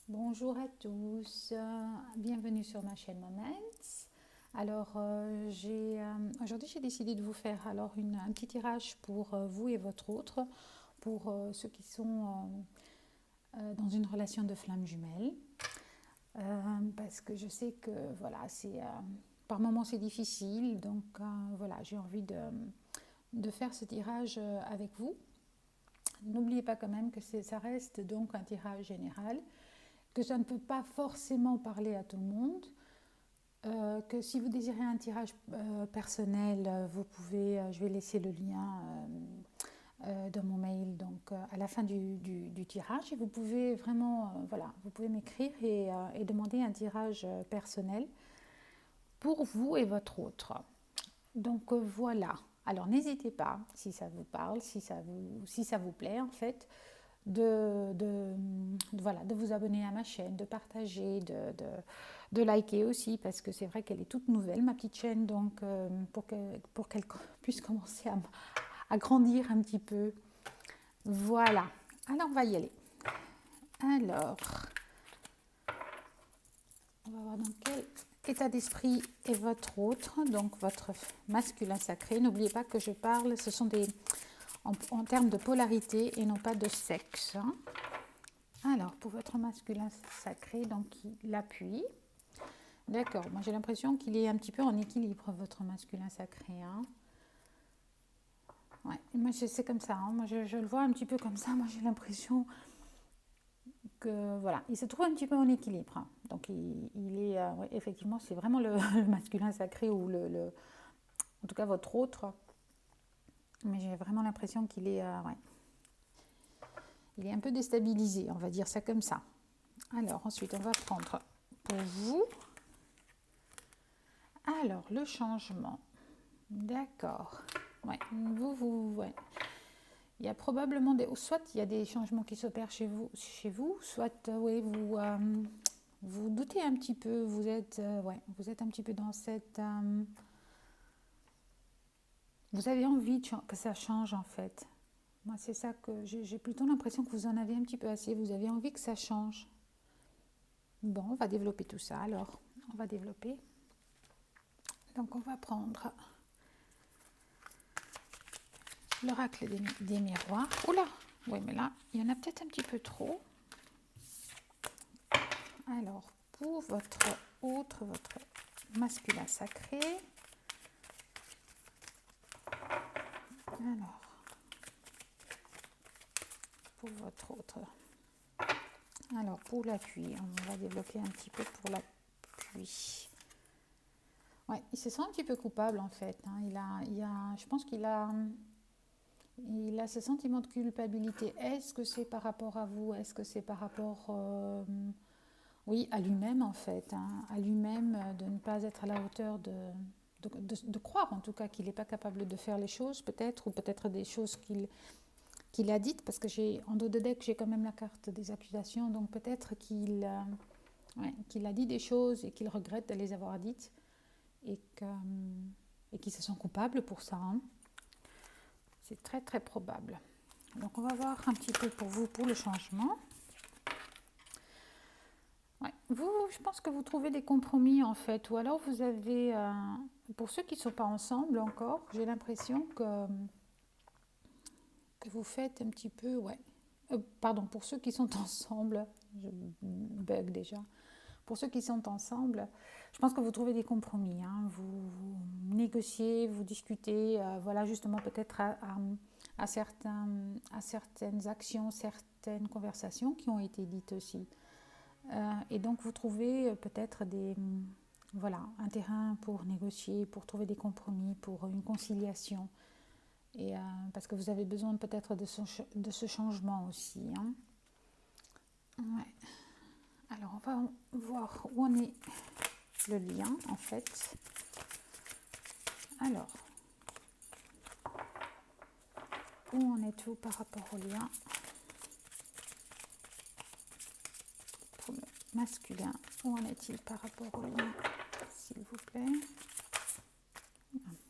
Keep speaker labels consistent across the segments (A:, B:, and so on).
A: Bonjour à tous, bienvenue sur ma chaîne Moments. Alors aujourd'hui j'ai décidé de vous faire un petit tirage pour vous et votre autre, pour ceux qui sont dans une relation de flamme jumelle, parce que je sais que voilà par moments c'est difficile, donc voilà j'ai envie de faire ce tirage avec vous. N'oubliez pas quand même que ça reste donc un tirage général, que ça ne peut pas forcément parler à tout le monde, que si vous désirez un tirage personnel, vous pouvez, je vais laisser le lien dans mon mail donc à la fin du tirage, et vous pouvez vraiment, voilà, vous pouvez m'écrire et demander un tirage personnel pour vous et votre autre. Donc voilà. Alors n'hésitez pas, si ça vous parle, si ça vous plaît en fait, voilà, de vous abonner à ma chaîne, de partager, de liker aussi, parce que c'est vrai qu'elle est toute nouvelle, ma petite chaîne, donc pour qu'elle puisse commencer à grandir un petit peu. Voilà, alors on va y aller. Alors, on va voir dans quel état d'esprit est votre autre, donc votre masculin sacré. N'oubliez pas que je parle, ce sont en termes de polarité et non pas de sexe. Alors, pour votre masculin sacré, donc il appuie. D'accord, moi j'ai l'impression qu'il est un petit peu en équilibre, votre masculin sacré. Ouais, moi c'est comme ça, moi je le vois un petit peu comme ça, moi j'ai l'impression que voilà, il se trouve un petit peu en équilibre. Donc il est, ouais, effectivement, c'est vraiment le masculin sacré ou en tout cas votre autre. Mais j'ai vraiment l'impression qu'il est, ouais, il est un peu déstabilisé, on va dire ça comme ça. Alors ensuite, on va prendre pour vous. Alors le changement, d'accord. Ouais, ouais. Il y a probablement soit il y a des changements qui s'opèrent chez vous, soit oui, vous doutez un petit peu, ouais, vous êtes un petit peu dans cette, vous avez envie que ça change en fait. Moi, c'est ça que j'ai plutôt l'impression que vous en avez un petit peu assez. Vous avez envie que ça change. Bon, on va développer tout ça alors. On va développer. Donc, on va prendre l'oracle des miroirs. Oula, oui, mais là, il y en a peut-être un petit peu trop. Alors, pour votre masculin sacré. Alors, pour votre autre. Alors, pour l'appui, on va développer un petit peu pour l'appui. Ouais, il se sent un petit peu coupable en fait. Je pense qu'il a ce sentiment de culpabilité. Est-ce que c'est par rapport à vous? Est-ce que c'est par rapport, oui, à lui-même en fait, à lui-même, de ne pas être à la hauteur de croire en tout cas qu'il n'est pas capable de faire les choses peut-être, ou peut-être des choses qu'il a dites, parce que en dos de deck j'ai quand même la carte des accusations, donc peut-être qu'il a dit des choses et qu'il regrette de les avoir dites, et qu'il se sent coupable pour ça. C'est très très probable. Donc on va voir un petit peu pour vous, pour le changement. Ouais. Vous, je pense que vous trouvez des compromis en fait, ou alors vous avez, pour ceux qui ne sont pas ensemble encore, j'ai l'impression que vous faites un petit peu, ouais. Pardon, pour ceux qui sont ensemble, je bug déjà. Pour ceux qui sont ensemble, je pense que vous trouvez des compromis. Vous négociez, vous discutez, voilà, justement peut-être à certaines actions, certaines conversations qui ont été dites aussi. Et donc vous trouvez peut-être voilà, un terrain pour négocier, pour trouver des compromis, pour une conciliation. Et parce que vous avez besoin peut-être de ce changement aussi. Ouais. Alors on va voir où en est le lien en fait. Alors, où en êtes-vous par rapport au lien pour le masculin? Où en est-il par rapport au lien, s'il vous plaît?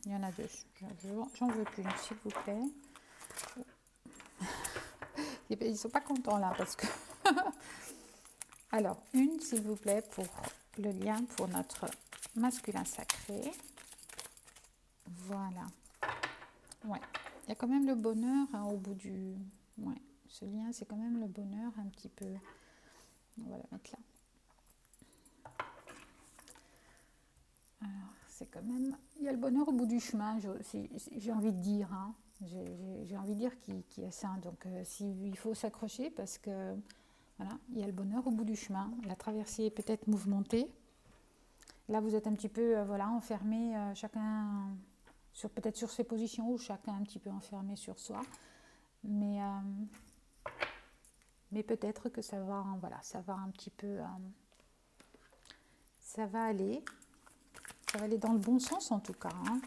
A: Il y en a deux, j'en veux plus, s'il vous plaît. Ils ne sont pas contents là parce que Alors, une, s'il vous plaît, pour le lien pour notre masculin sacré. Voilà. Ouais. Il y a quand même le bonheur hein, au bout du... Ouais. Ce lien, c'est quand même le bonheur un petit peu. On va la mettre là. Alors, c'est quand même... Il y a le bonheur au bout du chemin, j'ai envie de dire. Hein. J'ai envie de dire qu'il y a ça. Donc, il faut s'accrocher parce que... Voilà, il y a le bonheur au bout du chemin. La traversée est peut-être mouvementée. Là, vous êtes un petit peu voilà, enfermé, chacun peut-être sur ses positions ou chacun un petit peu enfermé sur soi. Mais peut-être que ça va, voilà, ça va un petit peu... ça va aller dans le bon sens en tout cas. Hein.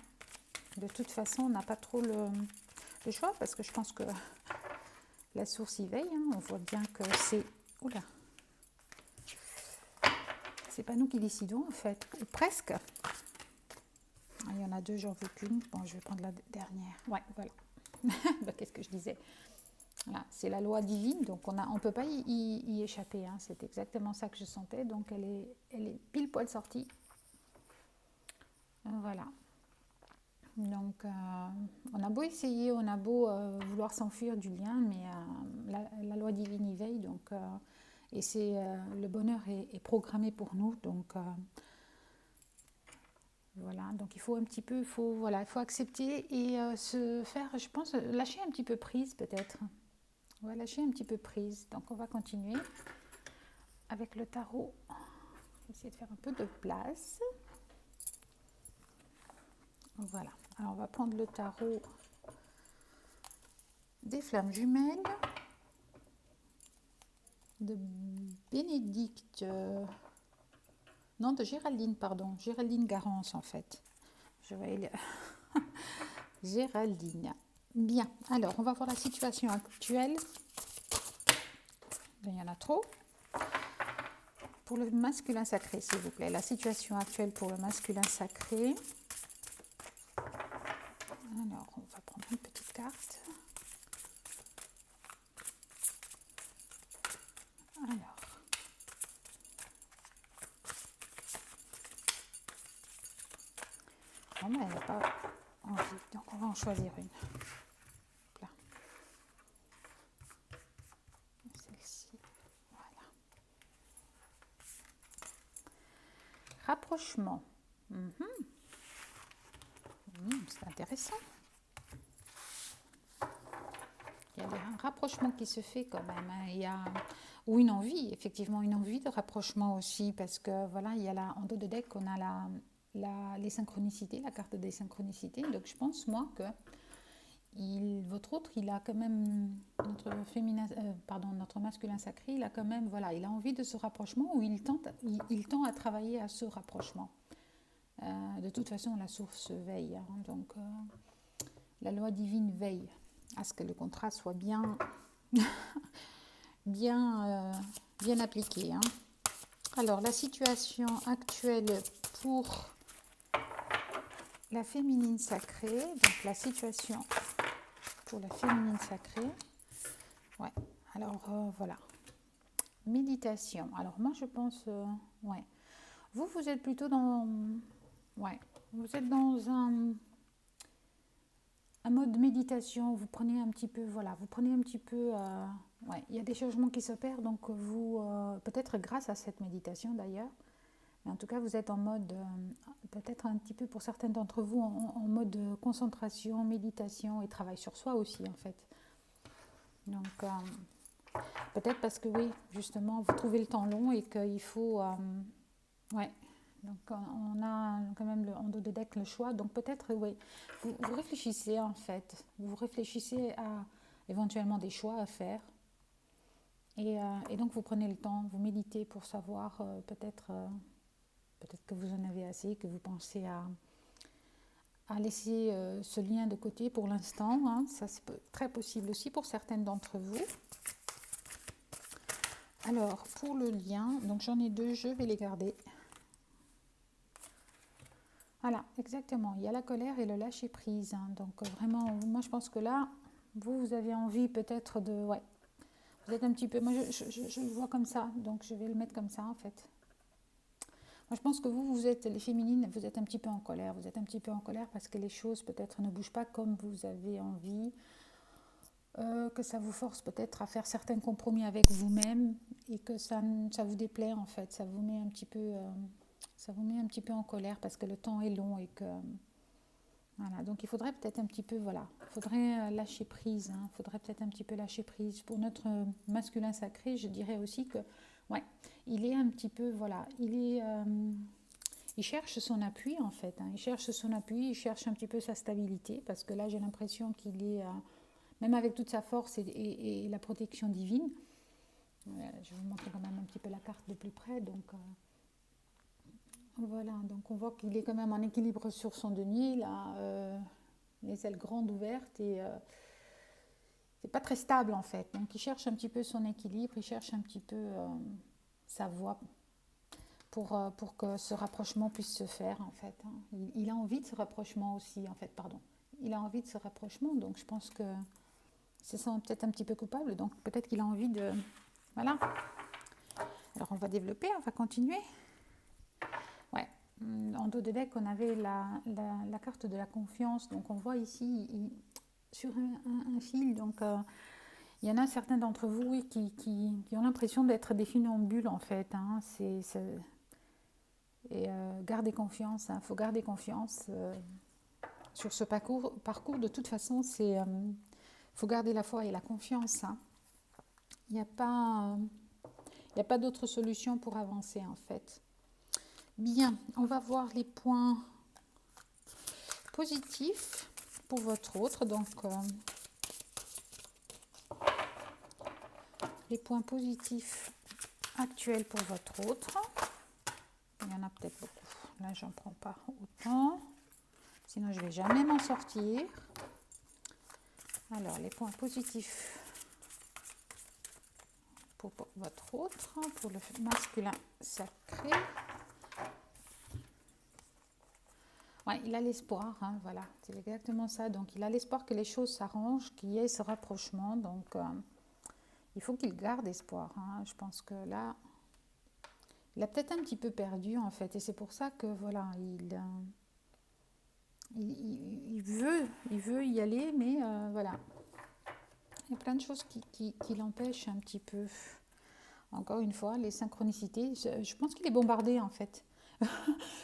A: De toute façon, on n'a pas trop le choix parce que je pense que la source y veille. Hein. On voit bien que c'est... Oula, c'est pas nous qui décidons en fait, ou presque. Il y en a deux, j'en veux qu'une. Bon, je vais prendre la dernière. Ouais, voilà. Bah, qu'est-ce que je disais? Voilà, c'est la loi divine, donc on ne peut pas y échapper. Hein. C'est exactement ça que je sentais, donc elle est pile poil sortie. Voilà. Donc, on a beau essayer, on a beau vouloir s'enfuir du lien, mais la loi divine y veille, donc, et le bonheur est programmé pour nous, donc voilà. Donc il faut un petit peu, il faut accepter et se faire, je pense, lâcher un petit peu prise peut-être. On va lâcher un petit peu prise, donc on va continuer avec le tarot. On va essayer de faire un peu de place. Voilà. Alors on va prendre le tarot des flammes jumelles de Bénédicte, non de Géraldine, pardon, Géraldine Garance en fait. Je vais Géraldine. Bien, alors on va voir la situation actuelle. Il y en a trop. Pour le masculin sacré, s'il vous plaît, la situation actuelle pour le masculin sacré. Alors, on va prendre une petite carte. Alors. Bon, ben, elle n'a pas envie, donc on va en choisir une. Là. Celle-ci. Voilà. Rapprochement. C'est intéressant. Il y a un rapprochement qui se fait quand même. Hein. Il y a, ou une envie, effectivement, une envie de rapprochement aussi, parce que voilà, il y a là, en dos de deck, on a les synchronicités, la carte des synchronicités. Donc je pense, moi, que votre autre, il a quand même, notre masculin sacré, il a quand même, voilà, il a envie de ce rapprochement ou il tend à travailler à ce rapprochement. De toute façon, la source veille. Hein, donc, la loi divine veille à ce que le contrat soit bien appliqué. Hein. Alors, la situation actuelle pour la féminine sacrée, donc la situation pour la féminine sacrée, ouais, alors voilà, méditation. Alors, moi, je pense, ouais, vous êtes plutôt dans, ouais, vous êtes dans un mode méditation, vous prenez un petit peu, ouais, il y a des changements qui s'opèrent, donc vous, peut-être grâce à cette méditation d'ailleurs, mais en tout cas vous êtes en mode, peut-être un petit peu pour certains d'entre vous, en mode concentration, méditation et travail sur soi aussi en fait. Donc peut-être parce que oui, justement, vous trouvez le temps long et qu'il faut, ouais. Donc on a quand même en dos de deck le choix. Donc peut-être, oui, vous réfléchissez en fait. Vous réfléchissez à éventuellement des choix à faire. Et donc vous prenez le temps, vous méditez pour savoir peut-être que vous en avez assez, que vous pensez à laisser ce lien de côté pour l'instant. Hein. Ça c'est très possible aussi pour certaines d'entre vous. Alors pour le lien, donc j'en ai deux, je vais les garder. Voilà, exactement. Il y a la colère et le lâcher prise. Hein. Donc vraiment, moi je pense que là, vous avez envie peut-être de, ouais, Vous êtes un petit peu... Moi, je le vois comme ça, donc je vais le mettre comme ça, en fait. Moi, je pense que vous êtes, les féminines, vous êtes un petit peu en colère. Vous êtes un petit peu en colère parce que les choses, peut-être, ne bougent pas comme vous avez envie. Que ça vous force peut-être à faire certains compromis avec vous-même et que ça vous déplaît, en fait. Ça vous met un petit peu... ça vous met un petit peu en colère parce que le temps est long et que... Voilà, donc il faudrait peut-être un petit peu, voilà, il faudrait lâcher prise, hein, il faudrait peut-être un petit peu lâcher prise. Pour notre masculin sacré, je dirais aussi que, ouais, il est un petit peu, voilà, il cherche son appui en fait, hein, il cherche son appui, il cherche un petit peu sa stabilité, parce que là j'ai l'impression qu'il est, même avec toute sa force et la protection divine, je vais vous montrer quand même un petit peu la carte de plus près, donc... voilà, donc on voit qu'il est quand même en équilibre sur son denier, là, les ailes grandes ouvertes et c'est pas très stable en fait. Donc il cherche un petit peu son équilibre, il cherche un petit peu sa voie pour que ce rapprochement puisse se faire en fait, hein. Il a envie de ce rapprochement aussi en fait, pardon. Il a envie de ce rapprochement, donc je pense que se sent peut-être un petit peu coupable, donc peut-être qu'il a envie de... Voilà. Alors on va développer, on va continuer. Ouais. En dos de deck, on avait la carte de la confiance. Donc, on voit ici, sur un fil, donc il y en a certains d'entre vous oui, qui ont l'impression d'être des funambules, en fait, hein. Et gardez confiance, il faut garder confiance sur ce parcours. De toute façon, il faut garder la foi et la confiance, hein. Il n'y a pas d'autre solution pour avancer, en fait. Bien, on va voir les points positifs pour votre autre. Donc, les points positifs actuels pour votre autre. Il y en a peut-être beaucoup. Là, j'en prends pas autant. Sinon, je vais jamais m'en sortir. Alors, les points positifs pour votre autre, pour le masculin sacré. Ouais, il a l'espoir, hein, voilà, c'est exactement ça. Donc, il a l'espoir que les choses s'arrangent, qu'il y ait ce rapprochement. Donc, il faut qu'il garde espoir, hein. Je pense que là, il a peut-être un petit peu perdu, en fait. Et c'est pour ça que, voilà, il veut y aller, mais voilà. Il y a plein de choses qui l'empêchent un petit peu. Encore une fois, les synchronicités, je pense qu'il est bombardé, en fait.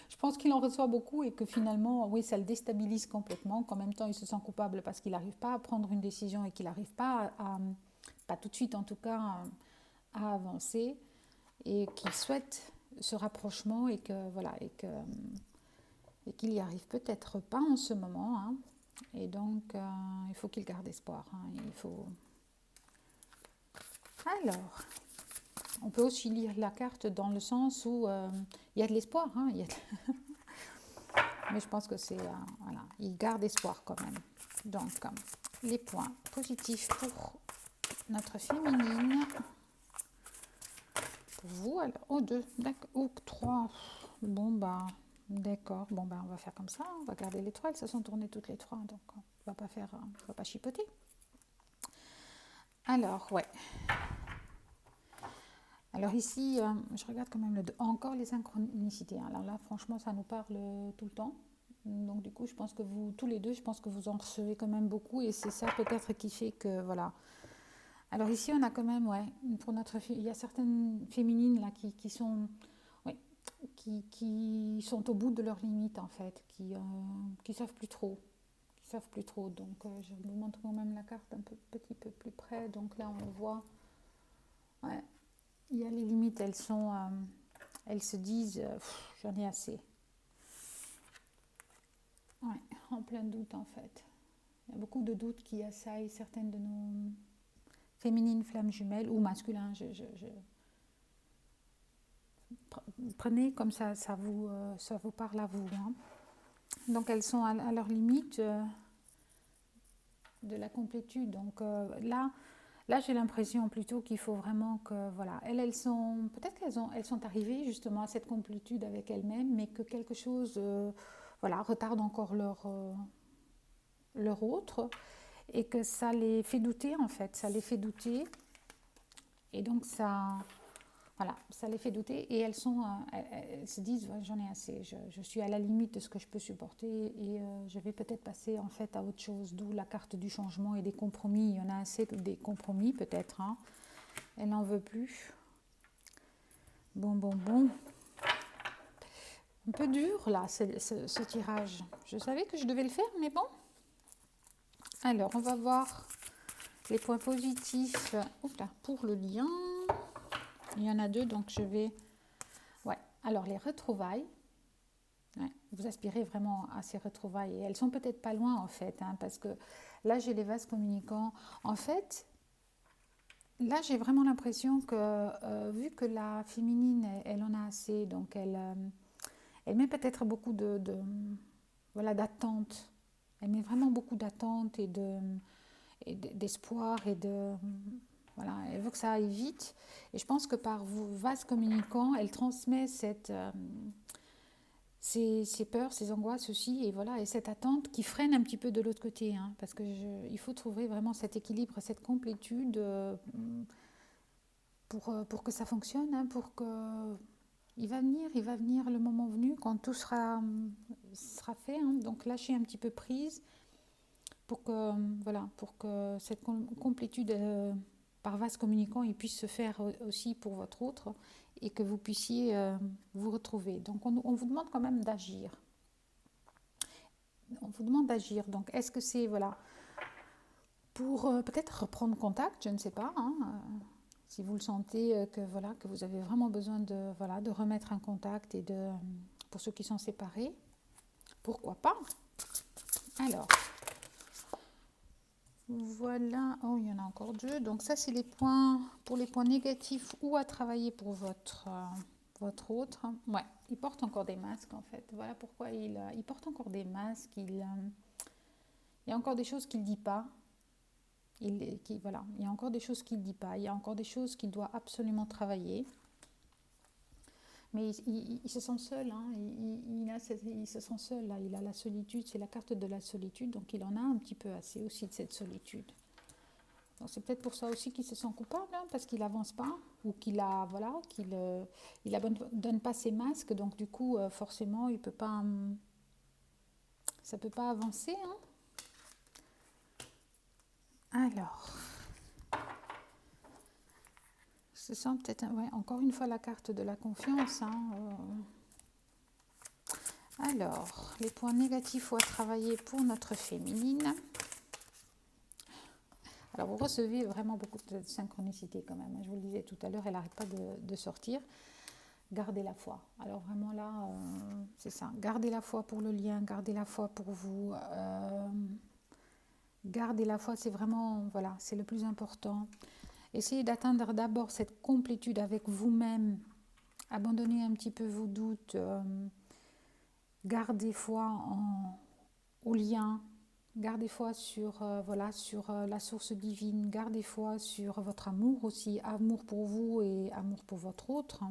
A: Je pense qu'il en reçoit beaucoup et que finalement, oui, ça le déstabilise complètement, qu'en même temps, il se sent coupable parce qu'il n'arrive pas à prendre une décision et qu'il n'arrive pas pas tout de suite en tout cas, à avancer et qu'il souhaite ce rapprochement et que voilà et qu'il n'y arrive peut-être pas en ce moment, hein. Et donc, il faut qu'il garde espoir, hein. Il faut... Alors, on peut aussi lire la carte dans le sens où il y a de l'espoir, hein, mais je pense que c'est... voilà, il garde espoir quand même. Donc, les points positifs pour notre féminine. Pour vous, alors, oh, 2, d'accord, ou 3. Bon, bah, d'accord. Bon, bah, on va faire comme ça. On va garder les 3. Elles se sont tournées toutes les 3, donc on va pas chipoter. Alors, ouais. Alors ici, je regarde quand même encore les synchronicités. Alors là, franchement, ça nous parle tout le temps. Donc du coup, je pense que vous, tous les deux, je pense que vous en recevez quand même beaucoup. Et c'est ça peut-être qui fait que, voilà. Alors ici, on a quand même, ouais, pour il y a certaines féminines là qui sont, ouais, qui sont au bout de leurs limites en fait, qui savent plus trop. Qui savent plus trop. Donc je vous montre quand même la carte un petit peu plus près. Donc là, on le voit. Ouais. Il y a les limites, elles se disent, j'en ai assez. Ouais, en plein doute en fait. Il y a beaucoup de doutes qui assaillent certaines de nos féminines flammes jumelles ou masculins. Prenez comme ça vous parle à vous, hein. Donc elles sont à leur limite de la complétude. Donc là, j'ai l'impression plutôt qu'il faut vraiment que, voilà, elles sont, peut-être elles sont arrivées justement à cette complétude avec elles-mêmes, mais que quelque chose, voilà, retarde encore leur autre, et que ça les fait douter, en fait, ça les fait douter, Et donc ça, voilà, ça les fait douter et elles se disent ouais, j'en ai assez, je suis à la limite de ce que je peux supporter et je vais peut-être passer en fait à autre chose. D'où la carte du changement et des compromis. Il y en a assez des compromis peut-être. Hein. Elle n'en veut plus. Bon. Un peu dur là ce tirage. Je savais que je devais le faire, mais bon. Alors on va voir les points positifs pour le lien. Il y en a deux, donc je vais... Ouais, alors les retrouvailles. Ouais, vous aspirez vraiment à ces retrouvailles. Et elles sont peut-être pas loin en fait, hein, parce que là j'ai les vases communicants. En fait, là j'ai vraiment l'impression que, vu que la féminine, elle en a assez, donc elle met peut-être beaucoup voilà, d'attente. Elle met vraiment beaucoup d'attente d'espoir et de... Voilà, elle veut que ça aille vite. Et je pense que par vos vases communicants, elle transmet ces peurs, ces angoisses aussi, et voilà, et cette attente qui freine un petit peu de l'autre côté, hein, parce que il faut trouver vraiment cet équilibre, cette complétude pour que ça fonctionne, hein, pour que il va venir le moment venu quand tout sera fait, hein, donc lâchez un petit peu prise pour que voilà, pour que cette complétude par vase communicant il puisse se faire aussi pour votre autre et que vous puissiez vous retrouver. Donc on vous demande quand même d'agir. On vous demande d'agir. Donc est-ce que c'est voilà pour peut-être reprendre contact, je ne sais pas. Hein, si vous le sentez que voilà que vous avez vraiment besoin de voilà de remettre un contact et de pour ceux qui sont séparés, pourquoi pas. Alors voilà, oh il y en a encore deux. Donc ça c'est les points pour les points négatifs ou à travailler pour votre autre. Ouais, il porte encore des masques en fait. Voilà pourquoi il porte encore des masques. Il y a encore des choses qu'il ne dit pas. Voilà, il y a encore des choses qu'il ne dit pas. Il y a encore des choses qu'il doit absolument travailler. Mais il se sent seul. Hein. Il se sent seul. Là. Il a la solitude. C'est la carte de la solitude. Donc il en a un petit peu assez aussi de cette solitude. Donc c'est peut-être pour ça aussi qu'il se sent coupable, hein, parce qu'il n'avance pas ou qu'il abandonne pas ses masques. Donc du coup, forcément, il peut pas, ça peut pas avancer. Hein. Alors, je sens peut-être, ouais, encore une fois la carte de la confiance. Hein, Alors, les points négatifs à travailler pour notre féminine. Alors, vous recevez vraiment beaucoup de synchronicité quand même. Je vous le disais tout à l'heure, elle n'arrête pas de sortir. Gardez la foi. Alors vraiment là, c'est ça. Gardez la foi pour le lien, gardez la foi pour vous. Gardez la foi, c'est vraiment, voilà, c'est le plus important. Essayez d'atteindre d'abord cette complétude avec vous-même. Abandonnez un petit peu vos doutes. Gardez foi au lien. Gardez foi sur, voilà, sur la source divine. Gardez foi sur votre amour aussi. Amour pour vous et amour pour votre autre.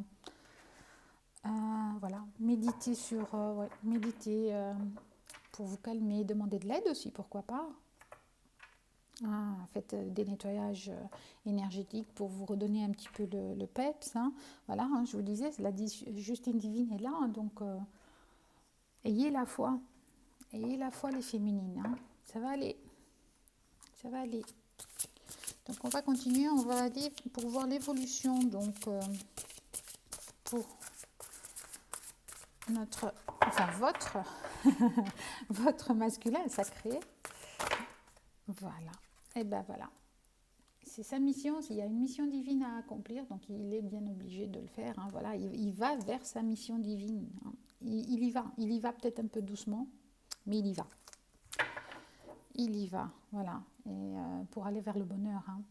A: Voilà, méditez méditez pour vous calmer, demandez de l'aide aussi, pourquoi pas. Faites des nettoyages énergétiques pour vous redonner un petit peu le peps. Hein. Voilà, hein, je vous disais, la Justine Divine est là, hein, donc ayez la foi les féminines. Hein. Ça va aller, ça va aller. Donc on va continuer, on va aller pour voir l'évolution, donc pour votre votre masculin sacré. Voilà. Et ben voilà. C'est sa mission. Il y a une mission divine à accomplir, donc il est bien obligé de le faire. Hein. Voilà, il va vers sa mission divine. Hein. Il y va. Il y va peut-être un peu doucement, mais il y va. Il y va. Voilà. Et pour aller vers le bonheur. Hein.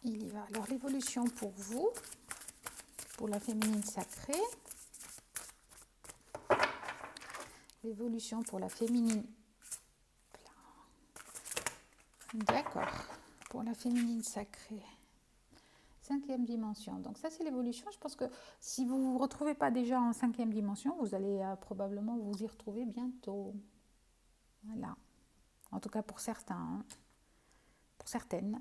A: Il y va. Alors l'évolution pour vous, pour la féminine sacrée. L'évolution pour la féminine. D'accord. Pour la féminine sacrée. 5e dimension. Donc ça, c'est l'évolution. Je pense que si vous ne vous retrouvez pas déjà en 5e dimension, vous allez probablement vous y retrouver bientôt. Voilà. En tout cas pour certains. Hein. Pour certaines.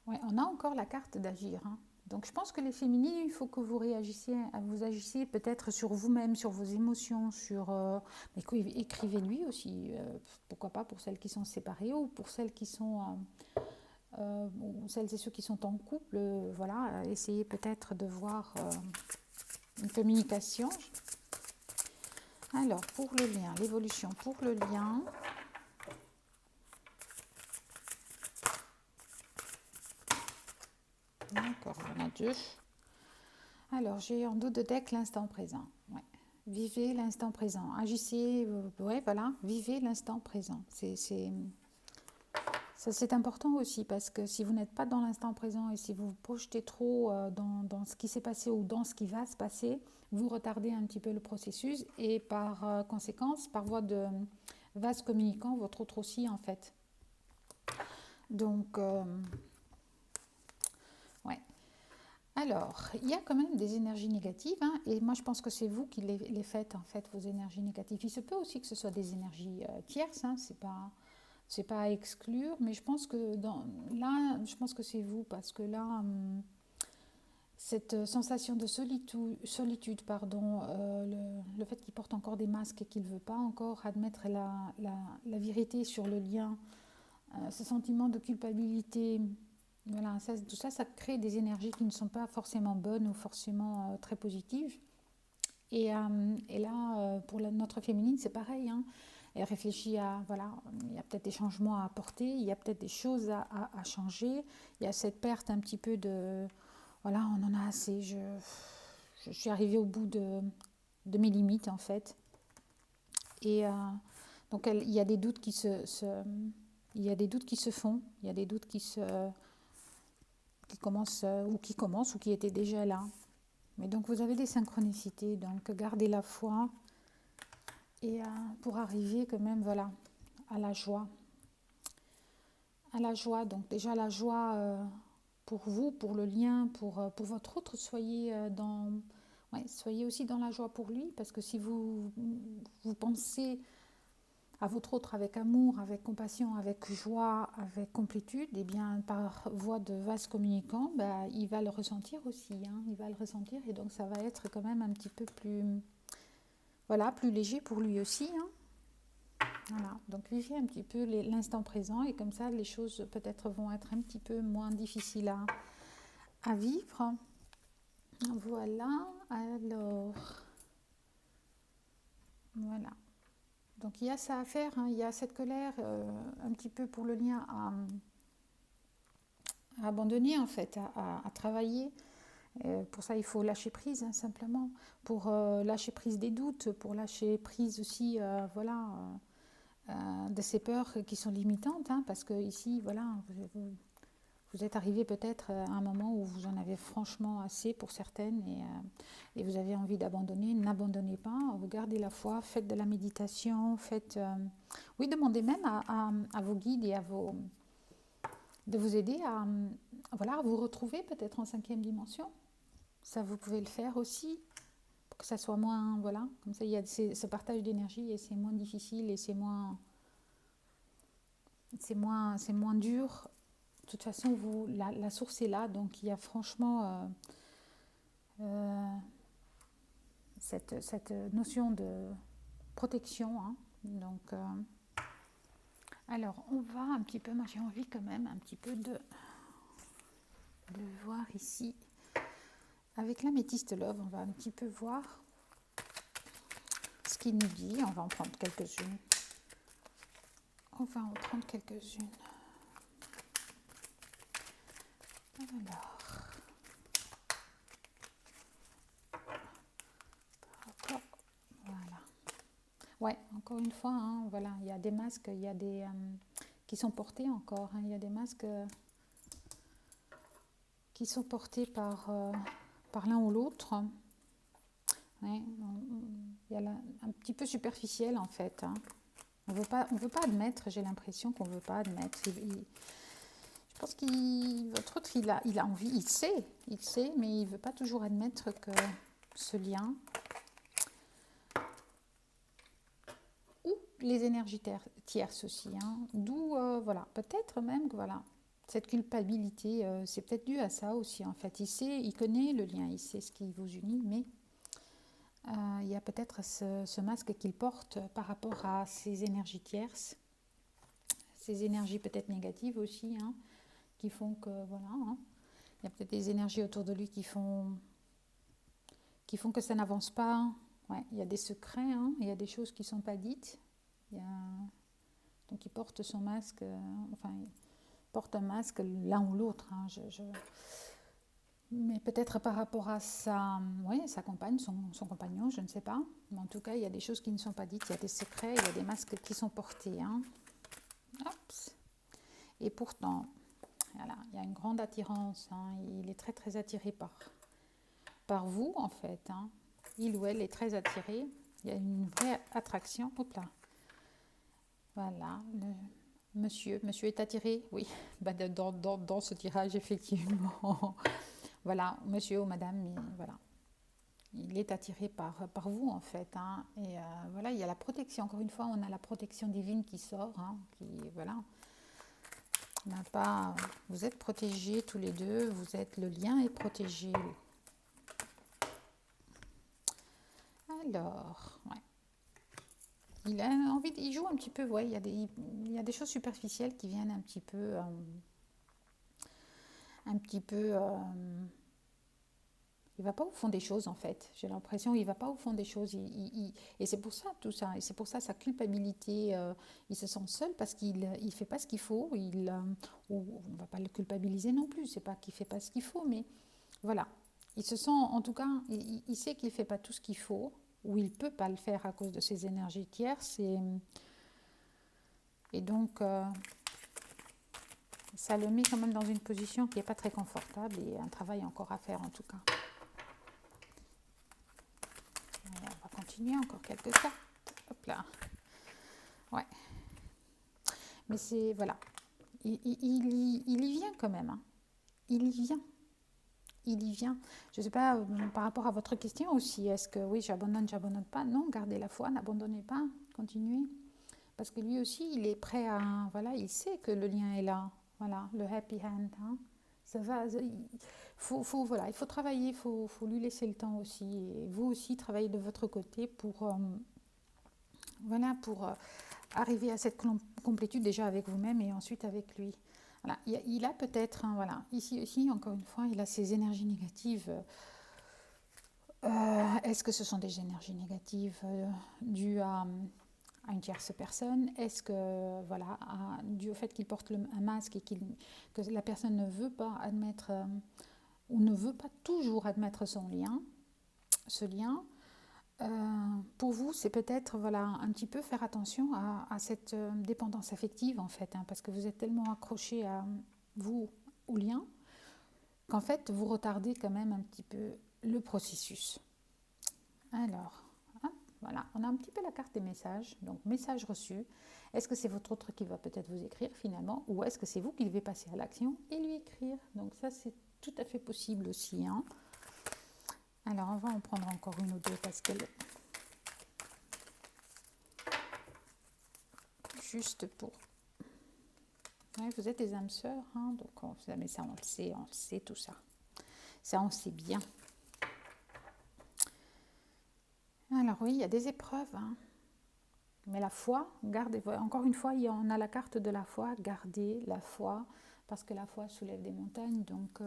A: Ouais, on a encore la carte d'agir, hein. Donc je pense que les féminines, il faut que vous réagissiez, vous agissiez peut-être sur vous-même, sur vos émotions, mais écrivez-lui aussi, pourquoi pas pour celles qui sont séparées ou pour celles qui sont, ou celles et ceux qui sont en couple, voilà, essayez peut-être de voir une communication. Alors pour le lien, l'évolution pour le lien. D'accord, il y en a deux. Alors, j'ai en dos de deck l'instant présent. Ouais. Vivez l'instant présent. Agissez, ouais, voilà, vivez l'instant présent. C'est important aussi parce que si vous n'êtes pas dans l'instant présent et si vous vous projetez trop dans ce qui s'est passé ou dans ce qui va se passer, vous retardez un petit peu le processus et par conséquence, par voie de vase communicant, votre autre aussi en fait. Donc, ouais. Alors, il y a quand même des énergies négatives, hein, et moi je pense que c'est vous qui les faites en fait, vos énergies négatives. Il se peut aussi que ce soit des énergies tierces, hein, c'est pas à exclure, mais je pense que là, je pense que c'est vous parce que là, cette sensation de solitude pardon, le fait qu'il porte encore des masques et qu'il ne veut pas encore admettre la vérité sur le lien, ce sentiment de culpabilité. Voilà, tout ça, ça crée des énergies qui ne sont pas forcément bonnes ou forcément très positives. Et là, pour notre féminine, c'est pareil, hein. Elle réfléchit à, voilà, il y a peut-être des changements à apporter, il y a peut-être des choses à changer. Il y a cette perte un petit peu de, voilà, on en a assez. Je suis arrivée au bout de mes limites, en fait. Et donc, il y a des doutes il y a des doutes qui se font, il y a des doutes qui commencent ou qui étaient déjà là. Mais donc vous avez des synchronicités, donc gardez la foi et pour arriver quand même voilà à la joie. À la joie, donc déjà la joie pour vous, pour le lien, pour votre autre, soyez aussi dans la joie pour lui, parce que si vous pensez à votre autre avec amour, avec compassion, avec joie, avec complétude, et bien par voie de vase communicant, bah, il va le ressentir aussi, hein, il va le ressentir et donc ça va être quand même un petit peu plus, voilà, plus léger pour lui aussi, hein. Voilà, donc vivez un petit peu l'instant présent et comme ça les choses peut-être vont être un petit peu moins difficiles à vivre. Voilà, alors, voilà. Donc il y a ça à faire, hein, il y a cette colère un petit peu pour le lien à abandonner en fait, à travailler. Pour ça il faut lâcher prise, hein, simplement. Pour lâcher prise des doutes, pour lâcher prise aussi voilà, de ces peurs qui sont limitantes, hein, parce que ici voilà, vous êtes arrivé peut-être à un moment où vous en avez franchement assez pour certaines et vous avez envie d'abandonner. N'abandonnez pas, gardez la foi, faites de la méditation, oui, demandez même à vos guides et de vous aider voilà, à vous retrouver peut-être en 5e dimension. Ça, vous pouvez le faire aussi pour que ça soit moins, voilà, comme ça il y a ce partage d'énergie et c'est moins difficile et c'est moins dur. De toute façon, la source est là, donc il y a franchement euh, cette notion de protection, hein. Donc, alors, on va un petit peu, moi j'ai envie quand même un petit peu de voir ici. Avec l'améthyste love, on va un petit peu voir ce qu'il nous dit. On va en prendre quelques-unes. Alors, voilà. Ouais, encore une fois, hein, voilà, il y a des masques, il y a des qui sont portés encore, hein, il y a des masques qui sont portés par l'un ou l'autre. Ouais, il y a un petit peu superficiel en fait, hein. On veut pas admettre, j'ai l'impression qu'on ne veut pas admettre. Je pense votre autre, il a envie, il sait, mais il ne veut pas toujours admettre que ce lien, ou les énergies tierces aussi, hein, d'où, voilà, peut-être même que, voilà, cette culpabilité, c'est peut-être dû à ça aussi en fait. Il connaît le lien, il sait ce qui vous unit, mais il y a peut-être ce masque qu'il porte par rapport à ces énergies tierces, ces énergies peut-être négatives aussi, hein, qui font que, voilà, hein, il y a peut-être des énergies autour de lui qui font que ça n'avance pas. Ouais, il y a des secrets, hein, il y a des choses qui ne sont pas dites. Donc il porte son masque, enfin il porte un masque l'un ou l'autre. Hein, mais peut-être par rapport à sa compagne, son compagnon, je ne sais pas. Mais en tout cas, il y a des choses qui ne sont pas dites, il y a des secrets, il y a des masques qui sont portés. Hein. Oups. Et pourtant, voilà, il y a une grande attirance. Hein, il est très très attiré par vous en fait. Hein. Il ou elle est très attiré. Il y a une vraie attraction. Hop là. Voilà. Monsieur est attiré. Oui, bah, dans ce tirage effectivement. Voilà, monsieur ou madame, voilà. Il est attiré par vous en fait. Hein. Et voilà, il y a la protection. Encore une fois, on a la protection divine qui sort. Hein, voilà. Vous êtes protégés tous les deux. Le lien est protégé. Alors, ouais. Il a envie, il joue un petit peu. Ouais, il y a des choses superficielles qui viennent un petit peu. Il va pas au fond des choses en fait. J'ai l'impression qu'il va pas au fond des choses. Et c'est pour ça tout ça. Et c'est pour ça sa culpabilité. Il se sent seul parce qu'il fait pas ce qu'il faut. On va pas le culpabiliser non plus. C'est pas qu'il fait pas ce qu'il faut, mais voilà. Il se sent, en tout cas, il sait qu'il fait pas tout ce qu'il faut, ou il peut pas le faire à cause de ses énergies tierces. Et donc, ça le met quand même dans une position qui n'est pas très confortable et un travail encore à faire en tout cas. On va continuer encore quelques cartes. Hop là. Ouais. Mais c'est, voilà. Il y vient quand même. Hein. Il y vient. Il y vient. Je ne sais pas, par rapport à votre question aussi, est-ce que oui, j'abandonne pas? Non, gardez la foi, n'abandonnez pas, continuez. Parce que lui aussi, il est prêt à, voilà, il sait que le lien est là. Voilà, le happy hand. Hein. Ça va, voilà, il faut travailler, il faut lui laisser le temps aussi. Et vous aussi, travaillez de votre côté pour, voilà, pour arriver à cette complétude déjà avec vous-même et ensuite avec lui. Voilà. Il a peut-être, hein, voilà, ici aussi, encore une fois, il a ces énergies négatives. Est-ce que ce sont des énergies négatives dues à une tierce personne? Est-ce que, voilà, dû au fait qu'il porte un masque et que la personne ne veut pas admettre ou ne veut pas toujours admettre ce lien pour vous, c'est peut-être voilà, un petit peu faire attention à cette dépendance affective en fait, hein, parce que vous êtes tellement accroché à vous, au lien, qu'en fait vous retardez quand même un petit peu le processus. Alors, hein, voilà, on a un petit peu la carte des messages, donc message reçu. Est-ce que c'est votre autre qui va peut-être vous écrire finalement, ou est-ce que c'est vous qui devez passer à l'action et lui écrire? Donc ça c'est tout à fait possible aussi. Hein. Alors on va en prendre encore une ou deux parce que juste pour... Ouais, vous êtes des âmes sœurs, hein, donc mais ça on le sait tout ça. Ça on sait bien. Alors oui, il y a des épreuves, hein. Mais la foi, gardez, encore une fois, on a la carte de la foi, gardez la foi, parce que la foi soulève des montagnes, donc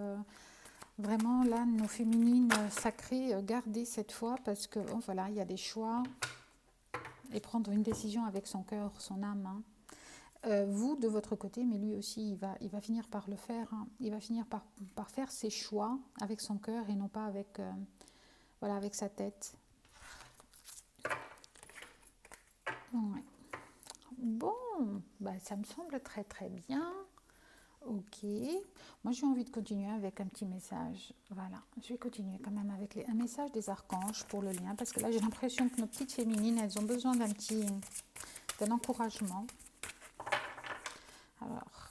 A: vraiment là, nos féminines sacrées, gardez cette foi, parce que voilà, il y a des choix, et prendre une décision avec son cœur, son âme, hein. Vous de votre côté, mais lui aussi, il va finir par le faire. Hein. Il va finir par faire ses choix avec son cœur et non pas avec, voilà, avec sa tête. Ouais. Bon, bah, ça me semble très très bien. Ok. Moi, j'ai envie de continuer avec un petit message. Voilà. Je vais continuer quand même avec un message des archanges pour le lien, parce que là, j'ai l'impression que nos petites féminines, elles ont besoin d'un encouragement. Alors,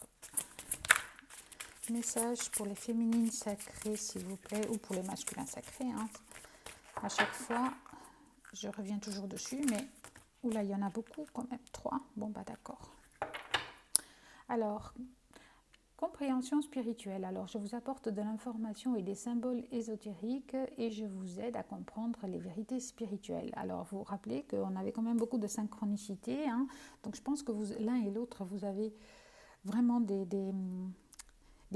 A: message pour les féminines sacrées, s'il vous plaît, ou pour les masculins sacrés. Hein. À chaque fois, je reviens toujours dessus, mais oula, il y en a beaucoup quand même, 3. Bon, bah d'accord. Alors, Compréhension spirituelle. Alors, je vous apporte de l'information et des symboles ésotériques et je vous aide à comprendre les vérités spirituelles. Alors, vous vous rappelez qu'on avait quand même beaucoup de synchronicité, hein, donc je pense que l'un et l'autre, vous avez vraiment des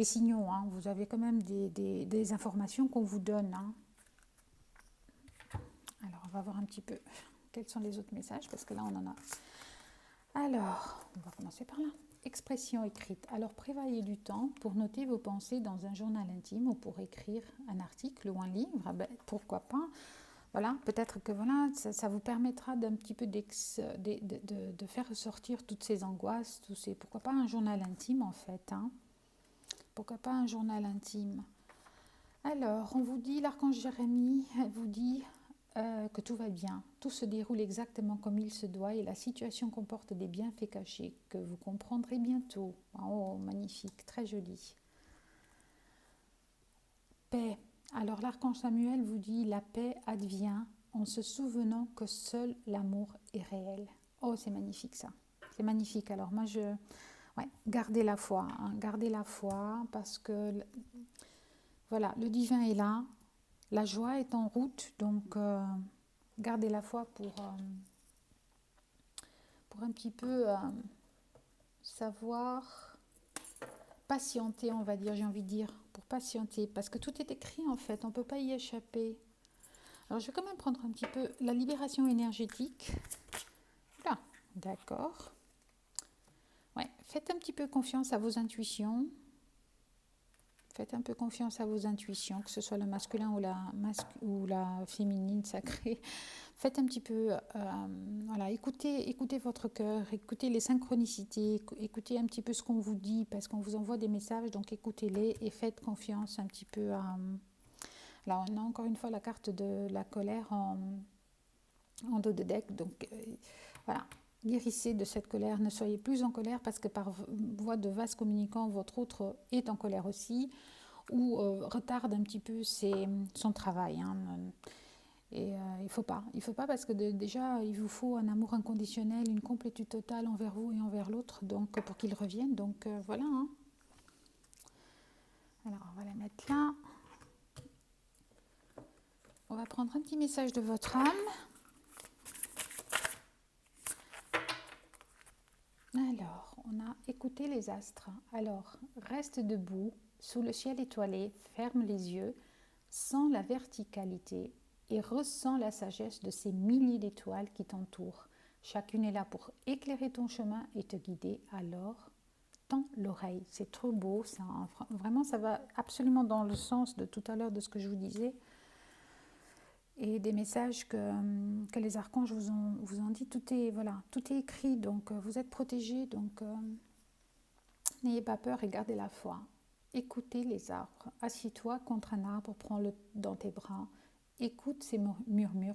A: signaux, hein, vous avez quand même des informations qu'on vous donne. Hein. Alors, on va voir un petit peu quels sont les autres messages, parce que là, on en a. Alors, on va commencer par là. Expression écrite. Alors, prévoyez du temps pour noter vos pensées dans un journal intime ou pour écrire un article ou un livre. Ben, pourquoi pas. Voilà, peut-être que voilà, ça vous permettra d'un petit peu de faire ressortir toutes ces angoisses, pourquoi pas un journal intime en fait. Hein. Pourquoi pas un journal intime. Alors, on vous dit, l'archange Jérémie vous dit que tout va bien, tout se déroule exactement comme il se doit et la situation comporte des bienfaits cachés que vous comprendrez bientôt. Oh, magnifique, très joli. Paix. Alors l'archange Samuel vous dit la paix advient en se souvenant que seul l'amour est réel. Oh, c'est magnifique ça. C'est magnifique. Alors moi gardez la foi, hein, gardez la foi parce que voilà, le divin est là, la joie est en route, donc gardez la foi pour un petit peu savoir patienter, on va dire, j'ai envie de dire, pour patienter, parce que tout est écrit en fait, on ne peut pas y échapper. Alors je vais quand même prendre un petit peu la libération énergétique. Là, d'accord. Ouais, faites un petit peu confiance à vos intuitions. Faites un peu confiance à vos intuitions, que ce soit le masculin ou la féminine sacrée. Faites un petit peu, voilà, écoutez votre cœur, écoutez les synchronicités, écoutez un petit peu ce qu'on vous dit, parce qu'on vous envoie des messages, donc écoutez-les et faites confiance un petit peu à... Là, on a encore une fois la carte de la colère en dos de deck, donc voilà. Guérissez de cette colère, ne soyez plus en colère parce que par voie de vase communicant, votre autre est en colère aussi ou retarde un petit peu son travail. Hein. Et il ne faut pas parce que déjà il vous faut un amour inconditionnel, une complétude totale envers vous et envers l'autre, donc pour qu'il revienne. Donc voilà. Hein. Alors on va la mettre là. On va prendre un petit message de votre âme. Alors, on a écouté les astres. Alors, reste debout, sous le ciel étoilé, ferme les yeux, sens la verticalité et ressens la sagesse de ces milliers d'étoiles qui t'entourent. Chacune est là pour éclairer ton chemin et te guider. Alors, tends l'oreille. C'est trop beau. Vraiment, ça va absolument dans le sens de tout à l'heure de ce que je vous disais. Et des messages que les archanges vous ont dit, tout est écrit, donc vous êtes protégés, donc n'ayez pas peur et gardez la foi. Écoutez les arbres, assieds-toi contre un arbre, prends-le dans tes bras, écoute ces murmures,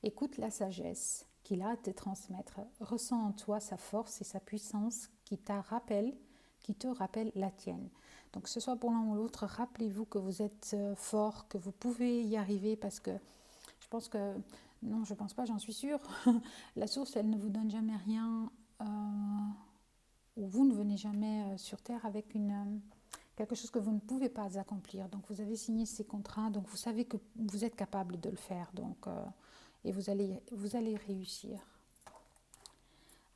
A: écoute la sagesse qu'il a à te transmettre, ressens en toi sa force et sa puissance qui te rappelle la tienne. Donc que ce soit pour l'un ou l'autre, rappelez-vous que vous êtes fort, que vous pouvez y arriver parce que je pense que, non je pense pas, j'en suis sûre, la source elle ne vous donne jamais rien ou vous ne venez jamais sur terre avec quelque chose que vous ne pouvez pas accomplir. Donc vous avez signé ces contrats, donc vous savez que vous êtes capable de le faire donc, et vous allez réussir.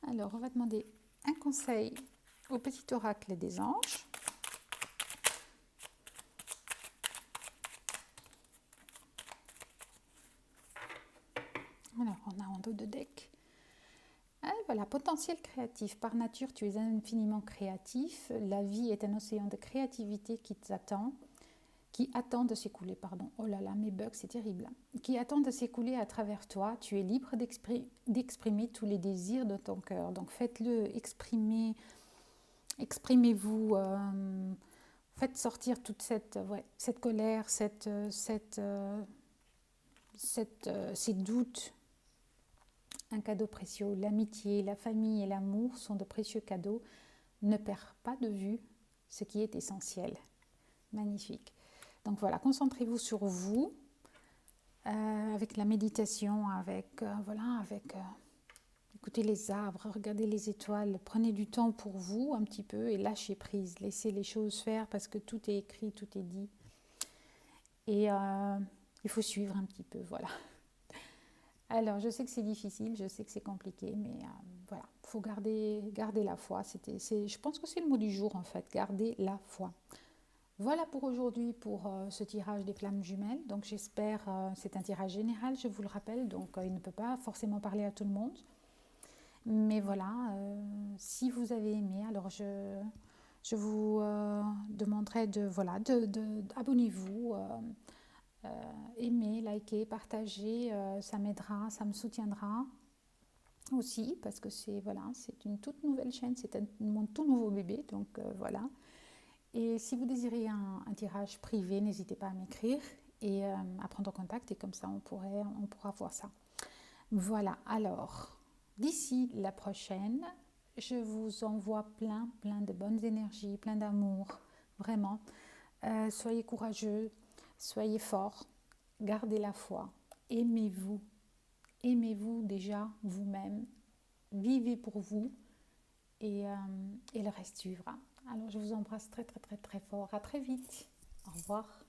A: Alors on va demander un conseil au petit oracle des anges. Alors, on a en dos de deck. Ah, voilà, potentiel créatif. Par nature, tu es infiniment créatif. La vie est un océan de créativité qui attend de s'écouler. Oh là là, mes bugs, c'est terrible. Qui attend de s'écouler à travers toi. Tu es libre d'exprimer tous les désirs de ton cœur. Donc, faites-le, exprimez-vous. Faites sortir toute cette colère, ces doutes. Un cadeau précieux. L'amitié, la famille et l'amour sont de précieux cadeaux. Ne perds pas de vue ce qui est essentiel. Magnifique. Donc voilà, concentrez-vous sur vous avec la méditation, avec écoutez les arbres, regardez les étoiles, prenez du temps pour vous un petit peu et lâchez prise, laissez les choses faire parce que tout est écrit, tout est dit. Et il faut suivre un petit peu, voilà. Alors, je sais que c'est difficile, je sais que c'est compliqué, mais voilà, il faut garder la foi. Je pense que c'est le mot du jour en fait, garder la foi. Voilà pour aujourd'hui pour ce tirage des flammes jumelles. Donc j'espère, c'est un tirage général, je vous le rappelle, donc il ne peut pas forcément parler à tout le monde. Mais voilà, si vous avez aimé, alors je vous demanderai abonnez-vous, aimez, likez, partagez, ça m'aidera, ça me soutiendra aussi parce que c'est une toute nouvelle chaîne, c'est mon tout nouveau bébé, donc voilà. Et si vous désirez un tirage privé, n'hésitez pas à m'écrire et à prendre contact et comme ça on pourra voir ça. Voilà, alors d'ici la prochaine, je vous envoie plein de bonnes énergies, plein d'amour, vraiment. Soyez courageux, soyez forts, gardez la foi, aimez-vous, aimez-vous déjà vous-même, vivez pour vous et le reste suivra. Alors je vous embrasse très fort, à très vite, au revoir.